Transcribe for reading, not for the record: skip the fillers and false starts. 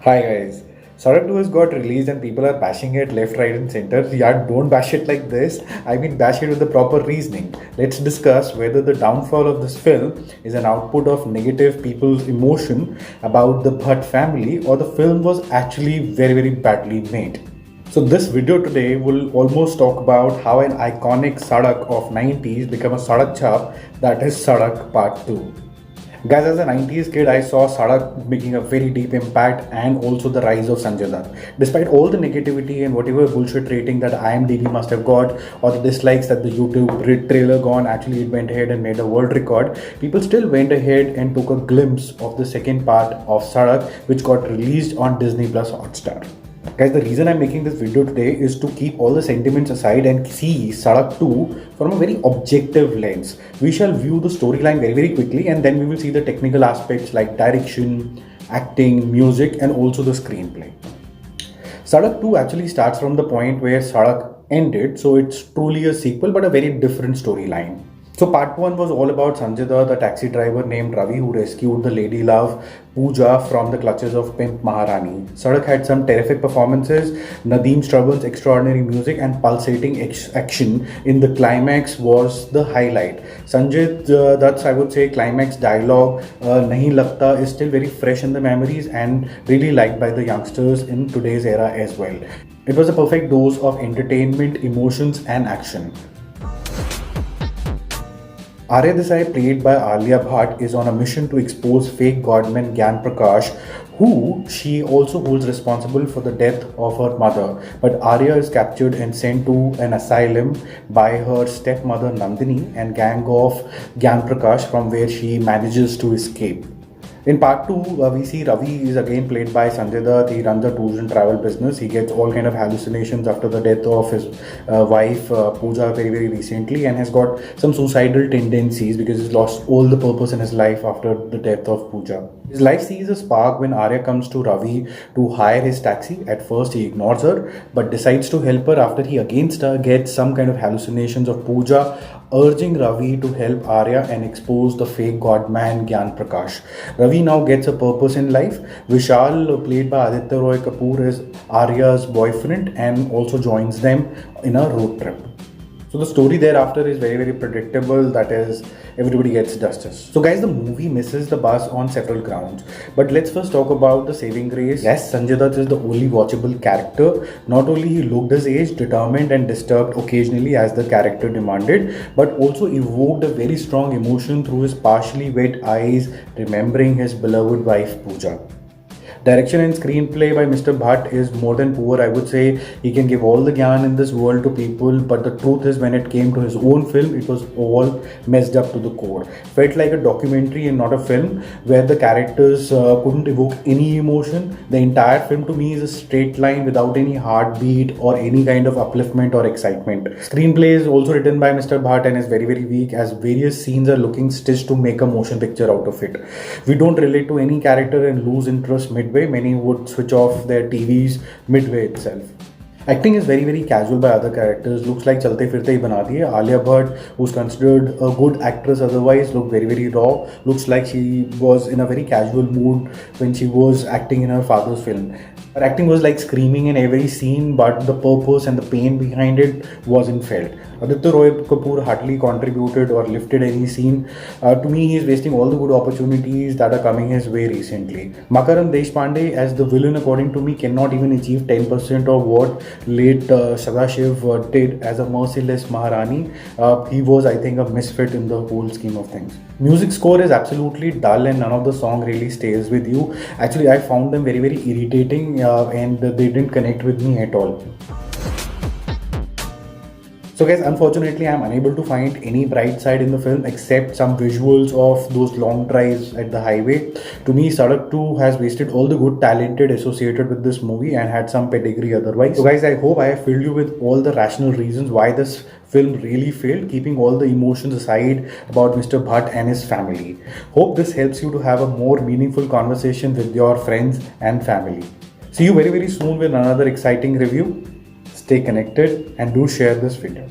Hi guys. Sarak 2 has got released and people are bashing it left, right, and center. Yeah, don't bash it like this. I mean, bash it with the proper reasoning. Let's discuss whether the downfall of this film is an output of negative people's emotion about the Bhatt family or the film was actually very, very badly made. So this video today will almost talk about how an iconic Sadak of 90s became a Sadak chap, that is Sadak Part 2. Guys, as a 90s kid, I saw Sadak making a very deep impact and also the rise of Sanjay Dutt. Despite all the negativity and whatever bullshit rating that IMDb must have got or the dislikes that the YouTube trailer gone, actually it went ahead and made a world record, people still went ahead and took a glimpse of the second part of Sadak, which got released on Disney Plus Hotstar. Guys, the reason I'm making this video today is to keep all the sentiments aside and see Sadak 2 from a very objective lens. We shall view the storyline very, very quickly and then we will see the technical aspects like direction, acting, music, and also the screenplay. Sadak 2 actually starts from the point where Sadak ended, so it's truly a sequel but a very different storyline. So part 1 was all about Sanjay Dutt, the taxi driver named Ravi who rescued the lady love Pooja from the clutches of Pimp Maharani. Sadak had some terrific performances, Nadeem Strauben's extraordinary music and pulsating action in the climax was the highlight. Sanjay Dutt's, I would say, climax dialogue, Nahi Lagta, is still very fresh in the memories and really liked by the youngsters in today's era as well. It was a perfect dose of entertainment, emotions and action. Arya Desai, played by Alia Bhatt, is on a mission to expose fake godman Gyan Prakash, who she also holds responsible for the death of her mother. But Arya is captured and sent to an asylum by her stepmother Nandini and gang of Gyan Prakash, from where she manages to escape. In part 2, we see Ravi is again played by Sanjay Dutt. He runs a tours and travel business. He gets all kind of hallucinations after the death of his wife Pooja very, very recently, and has got some suicidal tendencies because he's lost all the purpose in his life after the death of Pooja. His life sees a spark when Arya comes to Ravi to hire his taxi. At first he ignores her but decides to help her after he again gets some kind of hallucinations of Pooja, urging Ravi to help Arya and expose the fake godman Gyan Prakash. Ravi now gets a purpose in life. Vishal, played by Aditya Roy Kapoor, is Arya's boyfriend and also joins them in a road trip. So the story thereafter is very, very predictable, that is, everybody gets justice. So guys, the movie misses the bus on several grounds. But let's first talk about the saving grace. Yes, Sanjay Dutt is the only watchable character. Not only he looked his age, determined and disturbed occasionally as the character demanded, but also evoked a very strong emotion through his partially wet eyes, remembering his beloved wife Pooja. Direction and screenplay by Mr. Bhatt is more than poor. I would say he can give all the gyan in this world to people, but the truth is when it came to his own film, it was all messed up to the core. Felt like a documentary and not a film where the characters couldn't evoke any emotion. The entire film to me is a straight line without any heartbeat or any kind of upliftment or excitement. Screenplay is also written by Mr. Bhatt and is very, very weak as various scenes are looking stitched to make a motion picture out of it. We don't relate to any character and lose interest midway. Many would switch off their TVs midway itself. Acting is very, very casual by other characters. Looks like chalte firte hi bana diye. Alia Bhatt, who's considered a good actress otherwise, looked very, very raw. Looks like she was in a very casual mood when she was acting in her father's film. Her acting was like screaming in every scene, but the purpose and the pain behind it wasn't felt. Aditya Roy Kapoor hardly contributed or lifted any scene. To me, he is wasting all the good opportunities that are coming his way recently. Makaran Deshpande as the villain, according to me, cannot even achieve 10% of what late Sadashiv did as a merciless Maharani. He was, I think, a misfit in the whole scheme of things. Music score is absolutely dull and none of the song really stays with you. Actually, I found them very, very irritating and they didn't connect with me at all. So guys, unfortunately I am unable to find any bright side in the film except some visuals of those long drives at the highway. To me, Sadak 2 has wasted all the good talented associated with this movie and had some pedigree otherwise. So guys, I hope I have filled you with all the rational reasons why this film really failed, keeping all the emotions aside about Mr. Bhatt and his family. Hope this helps you to have a more meaningful conversation with your friends and family. See you very, very soon with another exciting review. Stay connected and do share this video.